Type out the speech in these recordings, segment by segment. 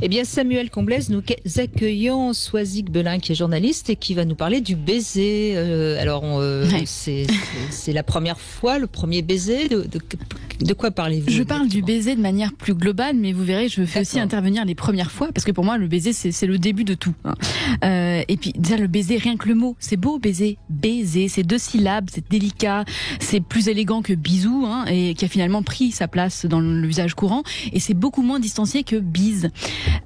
Eh bien, Samuel Comblaise, nous accueillons Soisic Belin, qui est journaliste et qui va nous parler du baiser. C'est la première fois, le premier baiser. De quoi parlez-vous? Je parle du baiser de manière plus globale, mais vous verrez, je fais aussi intervenir les premières fois, parce que pour moi, le baiser, c'est le début de tout. Et puis, déjà, le baiser, rien que le mot, c'est beau, baiser. Baiser, c'est 2 syllabes, c'est délicat, c'est plus élégant que bisou, et qui a finalement pris sa place dans l'usage courant, et c'est beaucoup moins distancié que bise.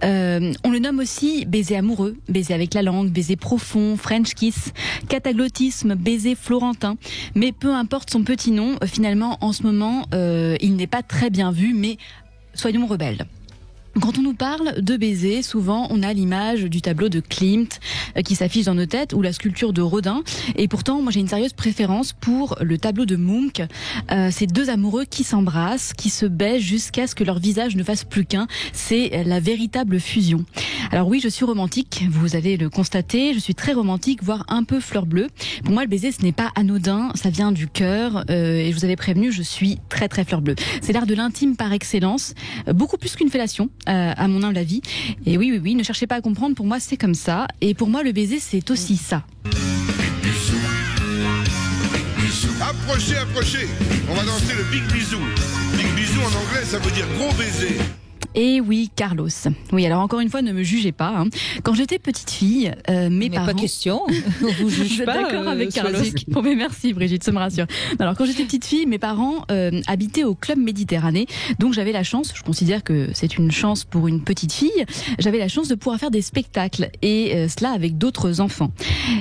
On le nomme aussi baiser amoureux, baiser avec la langue, baiser profond, French kiss, cataglottisme, baiser florentin. Mais peu importe son petit nom, finalement, en ce moment, il n'est pas très bien vu, mais soyons rebelles. Quand on nous parle de baiser, souvent on a l'image du tableau de Klimt qui s'affiche dans nos têtes, ou la sculpture de Rodin. Et pourtant, moi j'ai une sérieuse préférence pour le tableau de Munch. Ces 2 amoureux qui s'embrassent, qui se baisent jusqu'à ce que leur visage ne fasse plus qu'un. C'est la véritable fusion. Alors oui, je suis romantique, vous allez le constater. Je suis très romantique, voire un peu fleur bleue. Pour moi, le baiser, ce n'est pas anodin, ça vient du cœur. Et je vous avais prévenu, je suis très très fleur bleue. C'est l'art de l'intime par excellence, beaucoup plus qu'une fellation. À mon humble avis. Et oui, ne cherchez pas à comprendre, pour moi c'est comme ça. Et pour moi le baiser c'est aussi ça. Approchez, on va danser le big bisou. Big bisou en anglais ça veut dire gros baiser. Et oui, Carlos. Oui, alors encore une fois, ne me jugez pas. Quand j'étais petite fille, mes parents... pas question, on vous juge pas. D'accord avec Carlos. Bon, mais merci Brigitte, ça me rassure. Alors quand j'étais petite fille, mes parents habitaient au Club Méditerranée, donc j'avais la chance, je considère que c'est une chance pour une petite fille, j'avais la chance de pouvoir faire des spectacles, et cela avec d'autres enfants.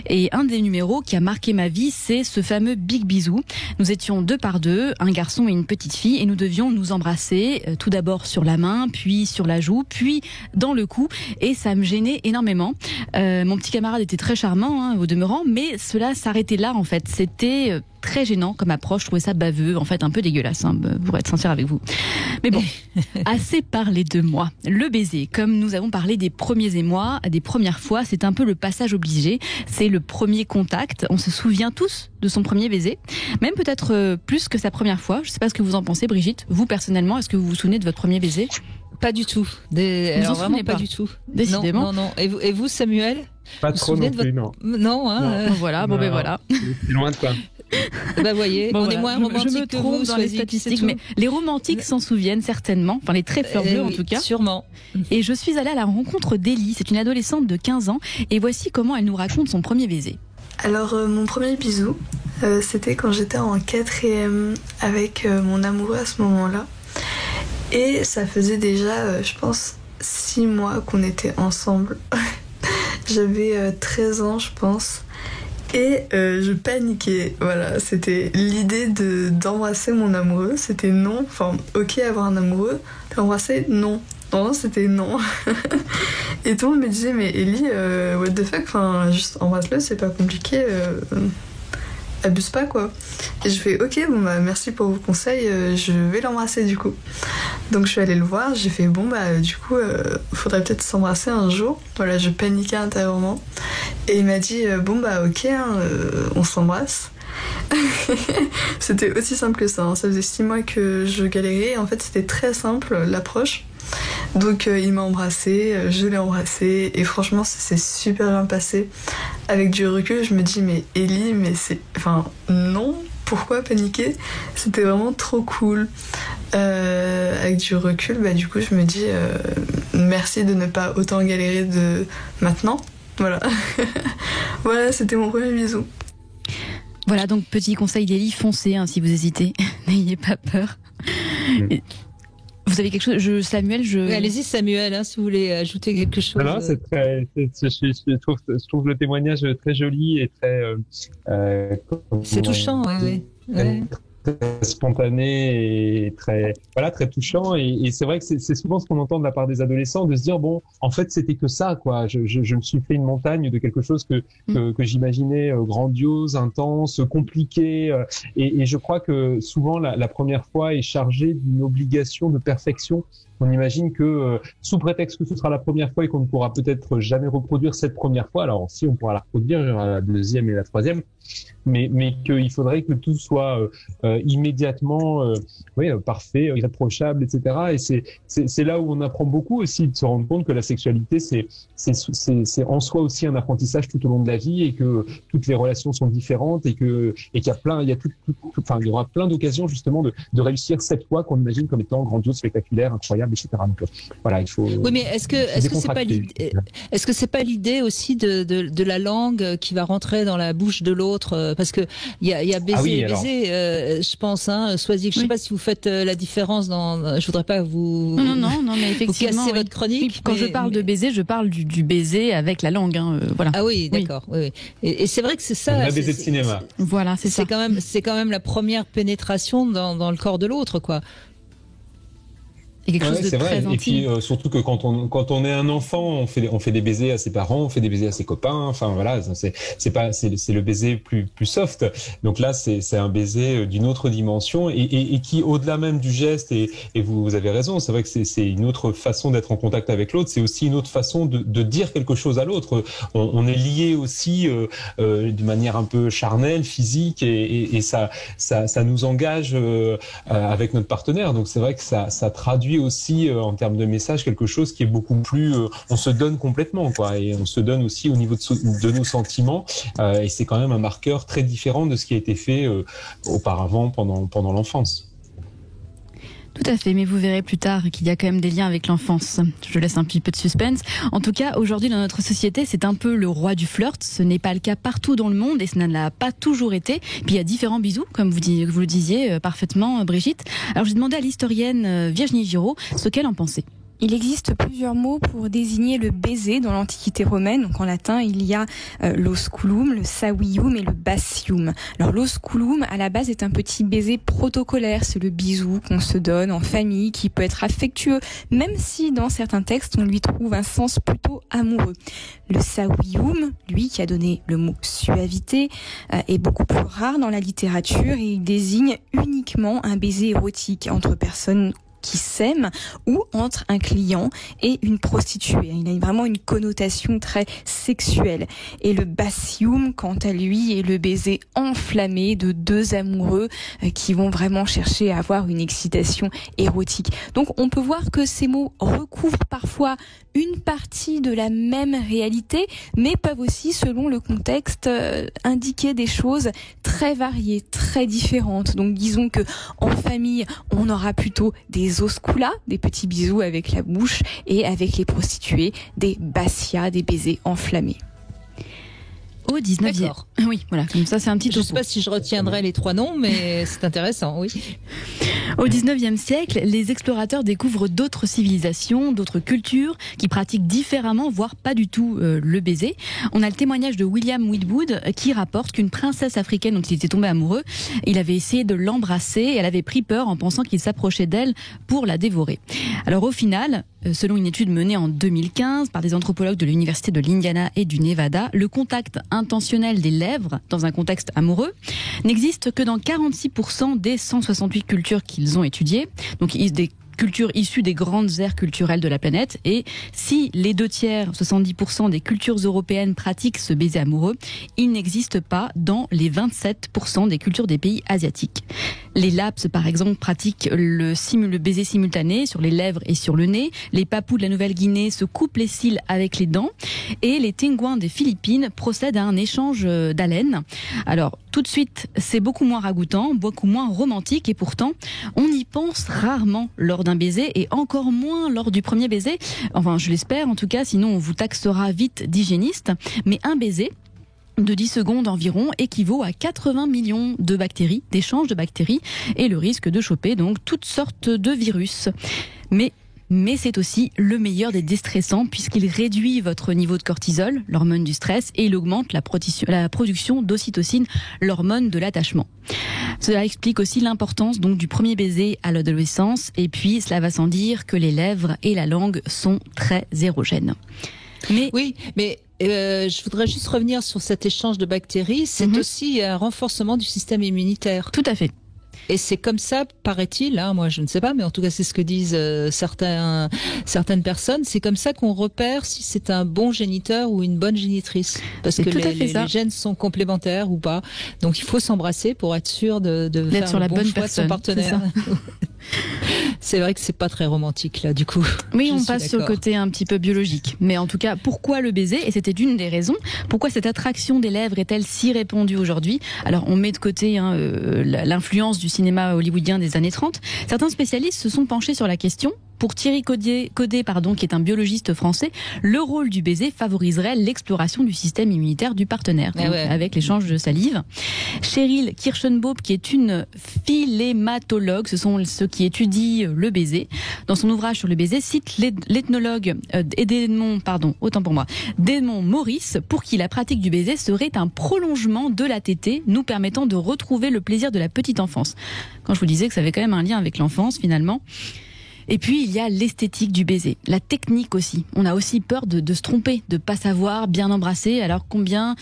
Et un des numéros qui a marqué ma vie, c'est ce fameux Big Bisou. Nous étions 2 par 2, un garçon et une petite fille, et nous devions nous embrasser, tout d'abord sur la main, puis sur la joue, puis dans le cou, et ça me gênait énormément. Mon petit camarade était très charmant, au demeurant, mais cela s'arrêtait là en fait. C'était très gênant comme approche, je trouvais ça baveux, en fait un peu dégueulasse, pour être sincère avec vous. Mais bon, assez parlé de moi. Le baiser, comme nous avons parlé des premiers émois, des premières fois, c'est un peu le passage obligé, c'est le premier contact. On se souvient tous de son premier baiser, même peut-être plus que sa première fois. Je ne sais pas ce que vous en pensez, Brigitte. Vous personnellement, est-ce que vous vous souvenez de votre premier baiser? Pas du tout. Alors vraiment pas du tout. Décidément. Non. Et vous, Samuel? Pas trop non plus, non. Non, hein. Voilà, bon ben voilà. C'est loin de ça. Bah voyez, on est moins romantique que vous dans les statistiques, mais les romantiques s'en souviennent certainement, enfin les très fleurs bleues en tout cas. Sûrement. Et je suis allée à la rencontre d'Élie, c'est une adolescente de 15 ans, et voici comment elle nous raconte son premier baiser. Alors mon premier bisou, c'était quand j'étais en 4e avec mon amoureux à ce moment-là. Et ça faisait déjà, je pense, 6 mois qu'on était ensemble. J'avais 13 ans, je pense. Et je paniquais. Voilà, c'était l'idée d'embrasser mon amoureux. C'était non. Enfin, ok, avoir un amoureux. L'embrasser, non. Non, c'était non. Et tout le monde me disait, mais Ellie, what the fuck, enfin, juste embrasse-le, c'est pas compliqué. Abuse pas quoi. Et je fais ok, bon bah merci pour vos conseils, je vais l'embrasser du coup. Donc je suis allée le voir, j'ai fait bon bah du coup faudrait peut-être s'embrasser un jour. Voilà, je paniquais intérieurement. Et il m'a dit bon bah ok, on s'embrasse. C'était aussi simple que ça, ça faisait 6 mois que je galérais, en fait c'était très simple l'approche. Donc il m'a embrassée, je l'ai embrassée et franchement ça s'est super bien passé. Avec du recul je me dis mais Ellie, mais c'est... Enfin non, pourquoi paniquer? C'était vraiment trop cool. Avec du recul, bah du coup je me dis merci de ne pas autant galérer de maintenant. Voilà. Voilà, c'était mon premier bisou. Voilà, donc petit conseil d'Élie, foncez si vous hésitez, n'ayez pas peur. Vous avez quelque chose, Samuel, Oui, allez-y Samuel, si vous voulez ajouter quelque chose. Non, c'est très, je trouve le témoignage très joli et très. C'est touchant, oui. Très spontané et très touchant, et c'est vrai que c'est souvent ce qu'on entend de la part des adolescents, de se dire bon, en fait c'était que ça quoi, je me suis fait une montagne de quelque chose que j'imaginais grandiose, intense, compliqué, et je crois que souvent la première fois est chargée d'une obligation de perfection. On imagine que sous prétexte que ce sera la première fois et qu'on ne pourra peut-être jamais reproduire cette première fois, alors si on pourra la reproduire la deuxième et la troisième, mais qu'il faudrait que tout soit immédiatement parfait, irréprochable, etc. Et c'est là où on apprend beaucoup aussi de se rendre compte que la sexualité c'est en soi aussi un apprentissage tout au long de la vie, et que toutes les relations sont différentes, et qu'il y aura plein d'occasions justement de réussir cette fois qu'on imagine comme étant grandiose, spectaculaire, incroyable, etc. Donc voilà, il faut. Oui, mais est-ce que c'est pas l'idée aussi de la langue qui va rentrer dans la bouche de l'autre, parce que il y a baiser et baiser, je pense, Soisig, je sais pas si vous faites la différence je voudrais pas vous non, mais effectivement, vous casser votre chronique. Quand je parle de baiser, je parle du baiser avec la langue, voilà. Ah oui, d'accord. Oui. Et c'est vrai que c'est ça. Un baiser de cinéma. Voilà, c'est ça. C'est quand même la première pénétration dans le corps de l'autre, quoi. Et quelque chose de très intime. Et puis surtout que quand on est un enfant, on fait des baisers à ses parents, on fait des baisers à ses copains. Enfin voilà, c'est le baiser plus soft. Donc là, c'est un baiser d'une autre dimension et qui, au-delà même du geste, et vous avez raison, c'est vrai que c'est une autre façon d'être en contact avec l'autre. C'est aussi une autre façon de dire quelque chose à l'autre. On est lié aussi de manière un peu charnelle, physique, et ça nous engage avec notre partenaire. Donc c'est vrai que ça traduit aussi en termes de message quelque chose qui est beaucoup plus on se donne complètement, quoi, et on se donne aussi au niveau de nos sentiments, et c'est quand même un marqueur très différent de ce qui a été fait auparavant pendant l'enfance. Tout à fait, mais vous verrez plus tard qu'il y a quand même des liens avec l'enfance. Je laisse un petit peu de suspense. En tout cas, aujourd'hui dans notre société, c'est un peu le roi du flirt. Ce n'est pas le cas partout dans le monde et ce ne l'a pas toujours été. Puis il y a différents bisous, comme vous le disiez parfaitement, Brigitte. Alors j'ai demandé à l'historienne Virginie Giraud ce qu'elle en pensait. Il existe plusieurs mots pour désigner le baiser dans l'Antiquité romaine. Donc en latin, il y a l'osculum, le savium et le basium. Alors l'osculum, à la base, est un petit baiser protocolaire. C'est le bisou qu'on se donne en famille, qui peut être affectueux, même si dans certains textes, on lui trouve un sens plutôt amoureux. Le savium, lui, qui a donné le mot suavité, est beaucoup plus rare dans la littérature et il désigne uniquement un baiser érotique entre personnes qui s'aiment ou entre un client et une prostituée. Il a vraiment une connotation très sexuelle. Et le basium, quant à lui, est le baiser enflammé de deux amoureux qui vont vraiment chercher à avoir une excitation érotique. Donc on peut voir que ces mots recouvrent parfois une partie de la même réalité, mais peuvent aussi, selon le contexte, indiquer des choses très variées, très différentes. Donc disons que en famille, on aura plutôt des osculas, des petits bisous avec la bouche, et avec les prostituées, des bassias, des baisers enflammés. Au 19e. D'accord. Oui, voilà, comme ça c'est un petit topo. Je ne sais pas si je retiendrai les trois noms, mais c'est intéressant, oui. Au 19e siècle, les explorateurs découvrent d'autres civilisations, d'autres cultures qui pratiquent différemment, voire pas du tout le baiser. On a le témoignage de William Whitwood qui rapporte qu'une princesse africaine dont il était tombé amoureux, il avait essayé de l'embrasser et elle avait pris peur en pensant qu'il s'approchait d'elle pour la dévorer. Alors au final, selon une étude menée en 2015 par des anthropologues de l'université de l'Indiana et du Nevada, le contact intentionnel des lèvres dans un contexte amoureux n'existe que dans 46% des 168 cultures qu'ils ont étudiées. Donc des cultures issues des grandes aires culturelles de la planète. Et si les 2/3, 70% des cultures européennes pratiquent ce baiser amoureux, il n'existe pas dans les 27% des cultures des pays asiatiques. Les Lapses, par exemple, pratiquent le baiser simultané sur les lèvres et sur le nez. Les Papous de la Nouvelle-Guinée se coupent les cils avec les dents. Et les Tingouins des Philippines procèdent à un échange d'haleine. Alors, tout de suite, c'est beaucoup moins ragoûtant, beaucoup moins romantique, et pourtant, on y pense rarement lors d'un baiser, et encore moins lors du premier baiser. Enfin, je l'espère en tout cas, sinon on vous taxera vite d'hygiéniste. Mais un baiser de 10 secondes environ équivaut à 80 millions de bactéries, d'échanges de bactéries, et le risque de choper donc toutes sortes de virus. Mais c'est aussi le meilleur des déstressants puisqu'il réduit votre niveau de cortisol, l'hormone du stress, et il augmente la production d'ocytocine, l'hormone de l'attachement. Cela explique aussi l'importance donc du premier baiser à l'adolescence, et puis cela va sans dire que les lèvres et la langue sont très érogènes. Oui, mais je voudrais juste revenir sur cet échange de bactéries. C'est aussi un renforcement du système immunitaire. Tout à fait. Et c'est comme ça, paraît-il, hein, moi je ne sais pas, mais en tout cas c'est ce que disent certaines personnes, c'est comme ça qu'on repère si c'est un bon géniteur ou une bonne génitrice. Parce que les gènes sont complémentaires ou pas. Donc il faut s'embrasser pour être sûr de faire sur le la bon bonne choix personne, de son partenaire. C'est vrai que c'est pas très romantique là du coup. Oui, on passe sur le côté un petit peu biologique. Mais en tout cas, pourquoi le baiser ? Et c'était une des raisons. Pourquoi cette attraction des lèvres est-elle si répandue aujourd'hui ? Alors on met de côté l'influence du cinéma hollywoodien des années 30. Certains spécialistes se sont penchés sur la question. Pour Thierry Codé, qui est un biologiste français, le rôle du baiser favoriserait l'exploration du système immunitaire du partenaire, avec l'échange de salive. Cheryl Kirschenbaum, qui est une philématologue, ce sont ceux qui étudient le baiser, dans son ouvrage sur le baiser, cite l'ethnologue Démon Maurice, pour qui la pratique du baiser serait un prolongement de la tétée, nous permettant de retrouver le plaisir de la petite enfance. Quand je vous disais que ça avait quand même un lien avec l'enfance, finalement. Et puis, il y a l'esthétique du baiser, la technique aussi. On a aussi peur de se tromper, de pas savoir bien embrasser. Alors, combien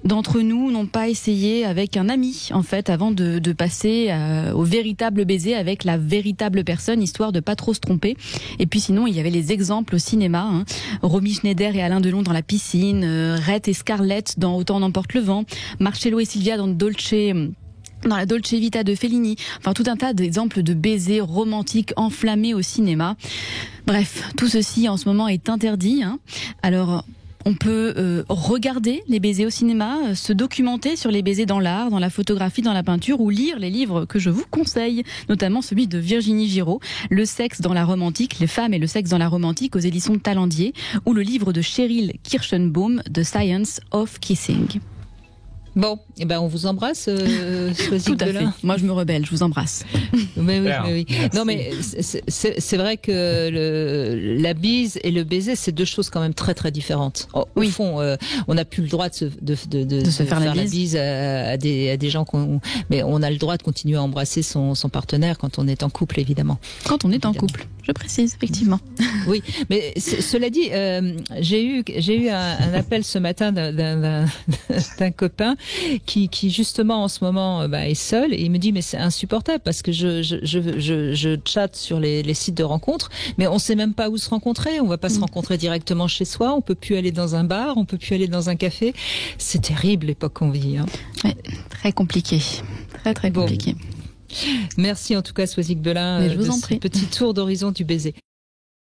d'entre nous n'ont pas essayé avec un ami, en fait, avant de passer au véritable baiser avec la véritable personne, histoire de pas trop se tromper. Et puis sinon, il y avait les exemples au cinéma, hein. Romy Schneider et Alain Delon dans La piscine, Rhett et Scarlett dans Autant n'emporte le vent, Marcello et Sylvia dans la Dolce Vita de Fellini, enfin tout un tas d'exemples de baisers romantiques enflammés au cinéma. Bref, tout ceci en ce moment est interdit, hein. Alors on peut regarder les baisers au cinéma, se documenter sur les baisers dans l'art, dans la photographie, dans la peinture, ou lire les livres que je vous conseille, notamment celui de Virginie Giraud, Le sexe dans la romantique, les femmes et le sexe dans la romantique aux éditions Talendier, ou le livre de Cheryl Kirschenbaum, The Science of Kissing. Bon, eh ben on vous embrasse, Tout à fait. Moi je me rebelle, je vous embrasse. Mais oui. Non mais c'est vrai que la bise et le baiser, c'est deux choses quand même très très différentes. Au fond, on n'a plus le droit de se faire la bise à des gens mais on a le droit de continuer à embrasser son partenaire quand on est en couple, évidemment. Quand on est en couple, je précise, effectivement. Oui, mais cela dit, j'ai eu un appel ce matin d'un copain qui justement en ce moment est seul, et il me dit mais c'est insupportable parce que je chatte sur les sites de rencontres, mais on sait même pas où se rencontrer, on va pas se rencontrer directement chez soi, on peut plus aller dans un bar, on peut plus aller dans un café. C'est terrible l'époque qu'on vit, hein. Ouais, très compliqué, très compliqué. Merci en tout cas Soisic Belin de ce petit tour d'horizon du baiser.